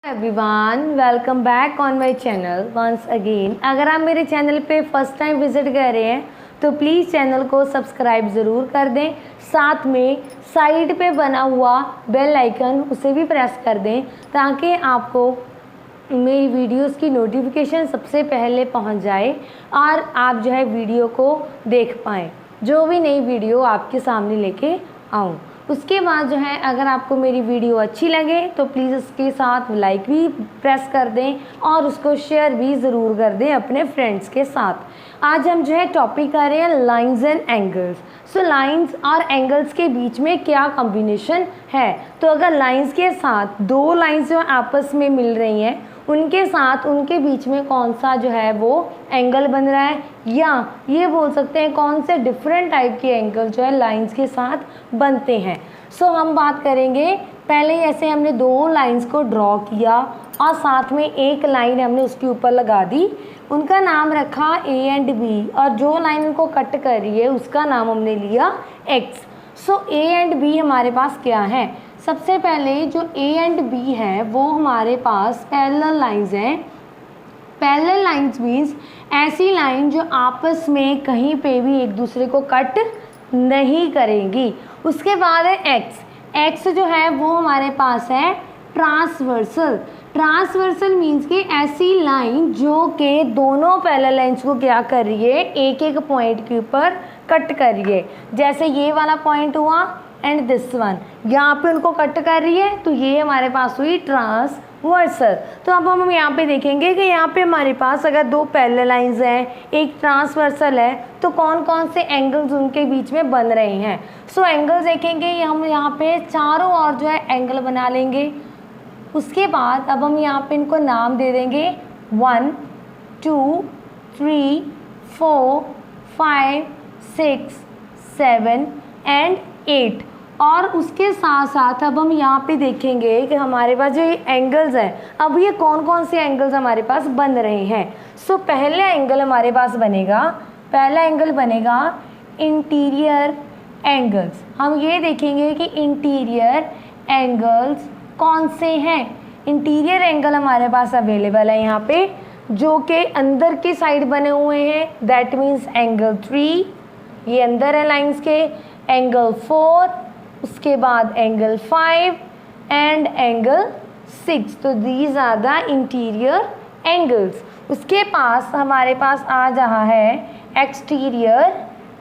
Everyone, welcome back on my channel once again. अगर आप मेरे चैनल पे फर्स्ट टाइम विजिट कर रहे हैं तो प्लीज़ चैनल को सब्सक्राइब ज़रूर कर दें, साथ में साइड पे बना हुआ बेल आइकन उसे भी प्रेस कर दें ताकि आपको मेरी वीडियोस की नोटिफिकेशन सबसे पहले पहुंच जाए और आप जो है वीडियो को देख पाएँ, जो भी नई वीडियो आपके सामने लेके आऊँ। उसके बाद जो है अगर आपको मेरी वीडियो अच्छी लगे तो प्लीज़ उसके साथ लाइक भी प्रेस कर दें और उसको शेयर भी ज़रूर कर दें अपने फ्रेंड्स के साथ। आज हम जो है टॉपिक कर रहे हैं lines and angles. So lines और एंगल्स के बीच में क्या कॉम्बिनेशन है। तो अगर लाइंस के साथ दो लाइंस जो आपस में मिल रही हैं उनके साथ उनके बीच में कौन सा जो है वो एंगल बन रहा है, या ये बोल सकते हैं कौन से डिफरेंट टाइप के एंगल जो है लाइंस के साथ बनते हैं। सो हम बात करेंगे, पहले ऐसे हमने दो लाइंस को ड्रॉ किया और साथ में एक लाइन हमने उसके ऊपर लगा दी, उनका नाम रखा ए एंड बी, और जो लाइन उनको कट कर रही है उसका नाम हमने लिया X. So A and B हमारे पास क्या है, सबसे पहले जो ए एंड बी है वो हमारे पास पैरेलल लाइंस हैं। पैरेलल लाइंस मीन्स ऐसी लाइन जो आपस में कहीं पे भी एक दूसरे को कट नहीं करेंगी। उसके बाद है एक्स। एक्स जो है वो हमारे पास है ट्रांसवर्सल। ट्रांसवर्सल मीन्स कि ऐसी लाइन जो कि दोनों पैरेलल लाइंस को क्या कर रही है, एक एक पॉइंट के ऊपर कट कर रही है। जैसे ये वाला पॉइंट हुआ एंड दिस वन, यहाँ पे उनको कट कर रही है तो ये हमारे पास हुई ट्रांसवर्सल। तो अब हम यहाँ पे देखेंगे कि यहाँ पे हमारे पास अगर दो पैरेलल लाइंस हैं, एक ट्रांसवर्सल है, तो कौन कौन से एंगल्स उनके बीच में बन रहे हैं। सो एंगल्स देखेंगे, हम यहाँ पे चारों ओर जो है एंगल बना लेंगे। उसके बाद अब हम यहाँ पे इनको नाम दे देंगे 1 2 3 4 5 6 7 एंड 8। और उसके साथ साथ अब हम यहाँ पे देखेंगे कि हमारे पास जो ये एंगल्स हैं, अब ये कौन कौन से एंगल्स हमारे पास बन रहे हैं। सो पहला एंगल हमारे पास बनेगा, पहला एंगल बनेगा इंटीरियर एंगल्स। हम ये देखेंगे कि इंटीरियर एंगल्स कौन से हैं। इंटीरियर एंगल हमारे पास अवेलेबल है यहाँ पे जो कि अंदर की साइड बने हुए हैं, दैट मीन्स एंगल 3, ये अंदर है लाइंस के, एंगल 4, उसके बाद एंगल 5 एंड एंगल 6। तो these are the interior angles. उसके पास हमारे पास आ रहा है एक्सटीरियर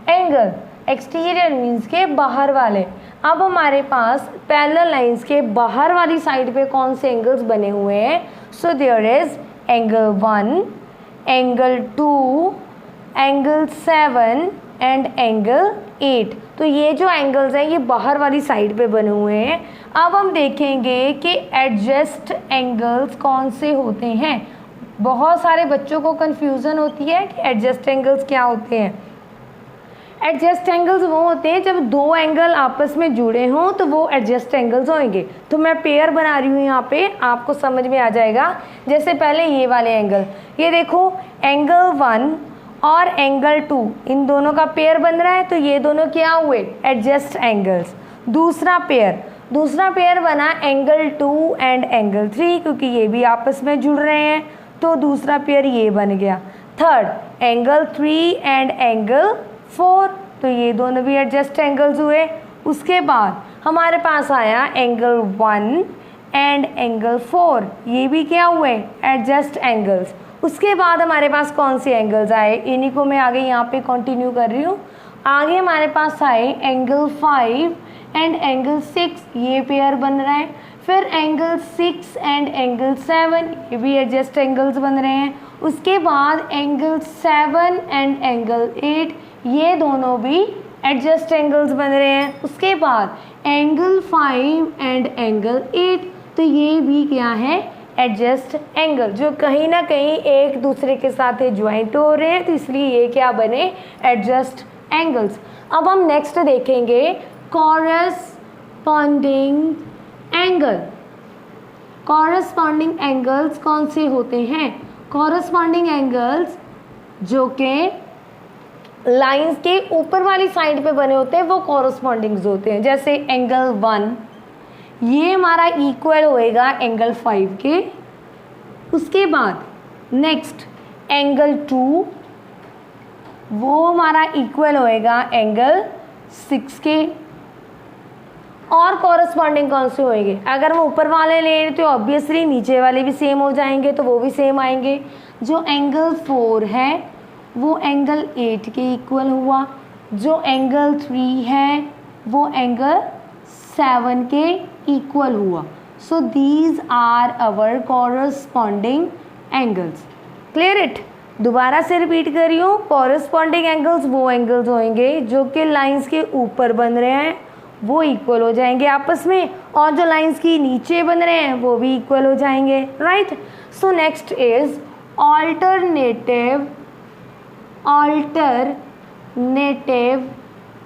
एंगल। एक्सटीरियर मीन्स के बाहर वाले। अब हमारे पास पैरेलल लाइंस के बाहर वाली साइड पे कौन से एंगल्स बने हुए हैं। So there is angle 1, angle 2, angle 7 and angle 8। तो ये जो एंगल्स हैं ये बाहर वाली साइड पे बने हुए हैं। अब हम देखेंगे कि एडजस्ट एंगल्स कौन से होते हैं। बहुत सारे बच्चों को कन्फ्यूज़न होती है कि एडजस्ट एंगल्स क्या होते हैं। एडजस्ट एंगल्स वो होते हैं जब दो एंगल आपस में जुड़े हों तो वो एडजस्ट एंगल्स होंगे। तो मैं पेयर बना रही हूँ यहाँ पे, आपको समझ में आ जाएगा। जैसे पहले ये वाले एंगल, ये देखो एंगल 1 और एंगल 2, इन दोनों का पेयर बन रहा है तो ये दोनों क्या हुए, एडजस्ट एंगल्स। दूसरा पेयर बना एंगल 2 एंड एंगल 3, क्योंकि ये भी आपस में जुड़ रहे हैं तो दूसरा पेयर ये बन गया। थर्ड एंगल 3 एंड एंगल 4, तो ये दोनों भी एडजस्ट एंगल्स हुए। उसके बाद हमारे पास आया एंगल 1 एंड एंगल 4, ये भी क्या हुए, एडजस्ट एंगल्स। उसके बाद हमारे पास कौन से एंगल्स आए, इन्हीं को मैं आगे यहाँ पे कंटिन्यू कर रही हूँ। आगे हमारे पास आए एंगल 5 एंड एंगल 6, ये पेयर बन रहा है। फिर एंगल 6 एंड एंगल 7, ये भी एडजस्ट एंगल्स बन रहे हैं। उसके बाद एंगल 7 एंड एंगल 8, ये दोनों भी एडजस्ट एंगल्स बन रहे हैं। उसके बाद एंगल 5 एंड एंगल 8, तो ये भी क्या है, एडजस्ट एंगल, जो कहीं ना कहीं एक दूसरे के साथ ज्वाइंट हो रहे हैं, तो इसलिए ये क्या बने, एडजस्ट एंगल्स। अब हम नेक्स्ट देखेंगे कॉरस्पॉन्डिंग एंगल। कॉरस्पॉन्डिंग एंगल्स कौन से होते हैं। कॉरस्पॉन्डिंग एंगल्स जो कि लाइंस के ऊपर वाली साइड पे बने होते हैं वो कॉरस्पॉन्डिंग्स होते हैं। जैसे एंगल 1, ये हमारा इक्वल होएगा एंगल 5 के। उसके बाद नेक्स्ट एंगल 2 वो हमारा इक्वल होएगा एंगल 6 के। और कॉरस्पॉन्डिंग कौन से होंगे, अगर हम ऊपर वाले लें तो ऑब्वियसली नीचे वाले भी सेम हो जाएंगे, तो वो भी सेम आएंगे। जो एंगल 4 है वो एंगल 8 के इक्वल हुआ, जो एंगल 3 है वो एंगल 7 के इक्वल हुआ। So these are our corresponding angles. Clear it? दोबारा से रिपीट कर रही हूँ, कॉरस्पॉन्डिंग एंगल्स वो एंगल्स होंगे जो कि लाइंस के ऊपर बन रहे हैं, वो इक्वल हो जाएंगे आपस में, और जो लाइंस की नीचे बन रहे हैं वो भी इक्वल हो जाएंगे, right. So next is alternative.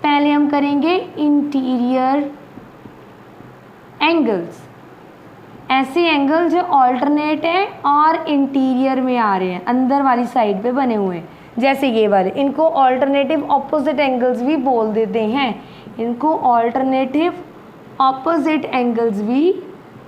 पहले हम करेंगे इंटीरियर एंगल्स। ऐसे एंगल जो ऑल्टरनेट है और इंटीरियर में आ रहे हैं, अंदर वाली साइड पे बने हुए हैं, जैसे ये वाले, इनको ऑल्टरनेटिव ऑपोजिट एंगल्स भी बोल देते हैं। इनको ऑल्टरनेटिव ऑपोजिट एंगल्स भी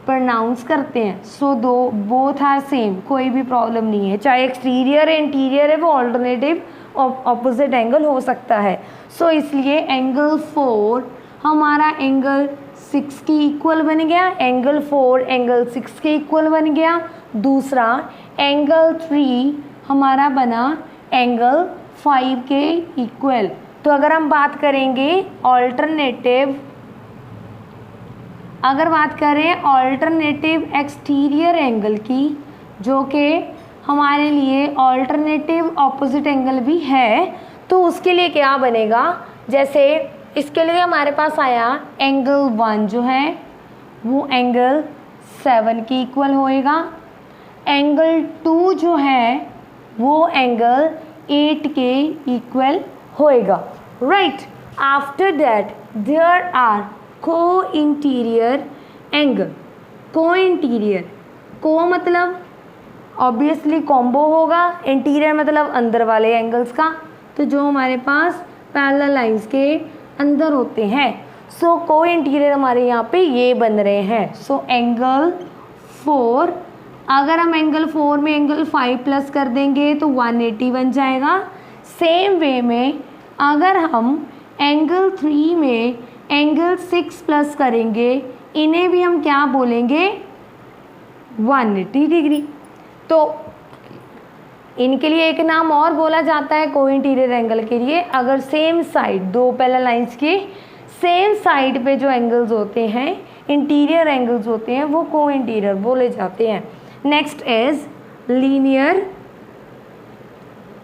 प्रोनाउंस करते हैं। सो दो बोथ आर सेम, कोई भी प्रॉब्लम नहीं है, चाहे एक्सटीरियर है इंटीरियर है, वो ऑल्टरनेटिव ऑपोजिट एंगल हो सकता है। सो इसलिए एंगल 4 हमारा एंगल 6 के इक्वल बन गया, एंगल 4 एंगल 6 के इक्वल बन गया। दूसरा एंगल 3 हमारा बना एंगल 5 के इक्वल। तो अगर हम बात करेंगे अगर बात करें ऑल्टरनेटिव एक्सटीरियर एंगल की, जो कि हमारे लिए ऑल्टरनेटिव ऑपोजिट एंगल भी है, तो उसके लिए क्या बनेगा, जैसे इसके लिए हमारे पास आया एंगल 1 जो है वो एंगल 7 के इक्वल होएगा, एंगल 2 जो है वो एंगल 8 के इक्वल होएगा, right. After that there are co interior angle. Co interior, co मतलब ऑब्वियसली कॉम्बो होगा, इंटीरियर मतलब अंदर वाले एंगल्स का, तो जो हमारे पास पैरेलल लाइंस के अंदर होते हैं। सो को इंटीरियर हमारे यहाँ पे ये बन रहे हैं। सो एंगल 4, अगर हम एंगल 4 में एंगल 5 प्लस कर देंगे तो 180 बन जाएगा। सेम वे में अगर हम एंगल 3 में एंगल 6 प्लस करेंगे, इन्हें भी हम क्या बोलेंगे, 180 डिग्री। तो इनके लिए एक नाम और बोला जाता है को इंटीरियर एंगल के लिए, अगर सेम साइड, दो पैरेलल लाइंस के सेम साइड पे जो एंगल्स होते हैं, इंटीरियर एंगल्स होते हैं, वो को इंटीरियर बोले जाते हैं। Next is linear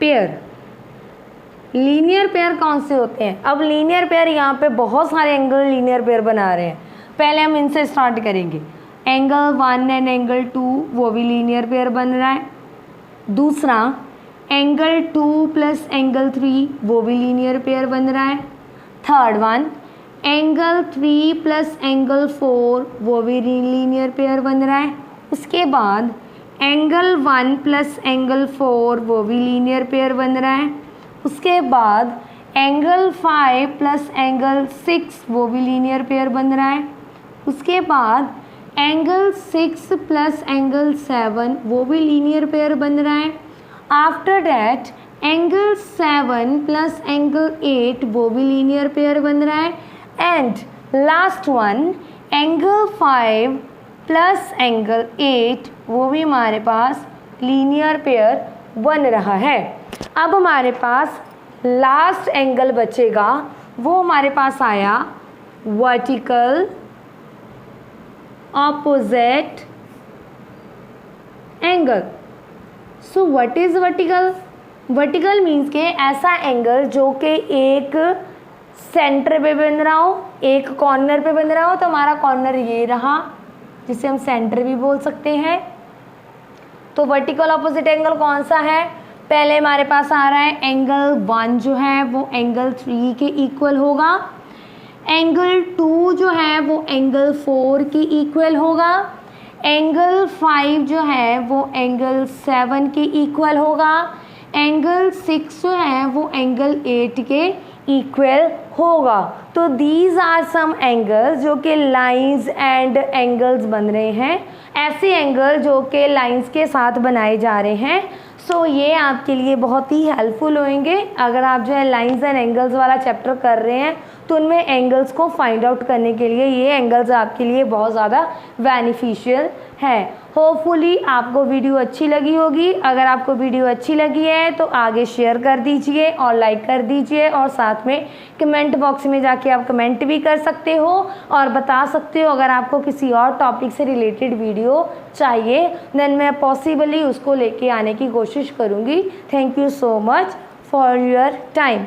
pair. Linear pair कौन से होते हैं? अब लीनियर पेयर यहाँ पे बहुत सारे एंगल लीनियर पेयर बना रहे हैं, पहले हम इनसे स्टार्ट करेंगे। एंगल 1 एंड एंगल 2 वो भी लीनियर पेयर बन रहा है। दूसरा एंगल 2 प्लस एंगल 3 वो भी लीनियर पेयर बन रहा है। Third one angle 3 plus angle 4 वो भी लीनियर पेयर बन रहा है। उसके बाद एंगल 1 प्लस एंगल 4 वो भी लीनियर पेयर बन रहा है। उसके बाद एंगल 5 प्लस एंगल 6 वो भी लीनियर पेयर बन रहा है। उसके बाद एंगल 6 प्लस एंगल 7 वो भी लीनियर पेयर बन रहा है। After that angle 7 plus angle 8 वो भी लीनियर पेयर बन रहा है। And last one angle 5 plus angle 8 वो भी हमारे पास लीनियर पेयर बन रहा है। अब हमारे पास लास्ट एंगल बचेगा, वो हमारे पास आया vertical opposite angle. So what is vertical? Vertical means के ऐसा एंगल जो कि एक सेंटर पे बन रहा हो, एक कॉर्नर पे बन रहा हो, तो हमारा कॉर्नर ये रहा जिसे हम सेंटर भी बोल सकते हैं। तो वर्टिकल ऑपोजिट एंगल कौन सा है? पहले हमारे पास आ रहा है एंगल 1 जो है वो एंगल 3 के इक्वल होगा। एंगल 2 जो है वो एंगल 4 के इक्वल होगा। एंगल 5 जो है वो एंगल 7 के इक्वल होगा। एंगल 6 जो है वो एंगल 8 के इक्वल होगा। तो दीज आर सम एंगल्स जो कि लाइंस एंड एंगल्स बन रहे हैं, ऐसे एंगल जो कि लाइंस के साथ बनाए जा रहे हैं। सो ये आपके लिए बहुत ही हेल्पफुल होंगे अगर आप जो है लाइंस एंड एंगल्स वाला चैप्टर कर रहे हैं, तो उनमें एंगल्स को फाइंड आउट करने के लिए ये एंगल्स आपके लिए बहुत ज़्यादा बेनिफिशियल है। होपफुली आपको वीडियो अच्छी लगी होगी। अगर आपको वीडियो अच्छी लगी है तो आगे शेयर कर दीजिए और लाइक कर दीजिए, और साथ में कमेंट बॉक्स में जाके आप कमेंट भी कर सकते हो और बता सकते हो अगर आपको किसी और टॉपिक से रिलेटेड वीडियो चाहिए, देन मैं पॉसिबली उसको लेके आने की कोशिश करूँगी। Thank you so much for your time.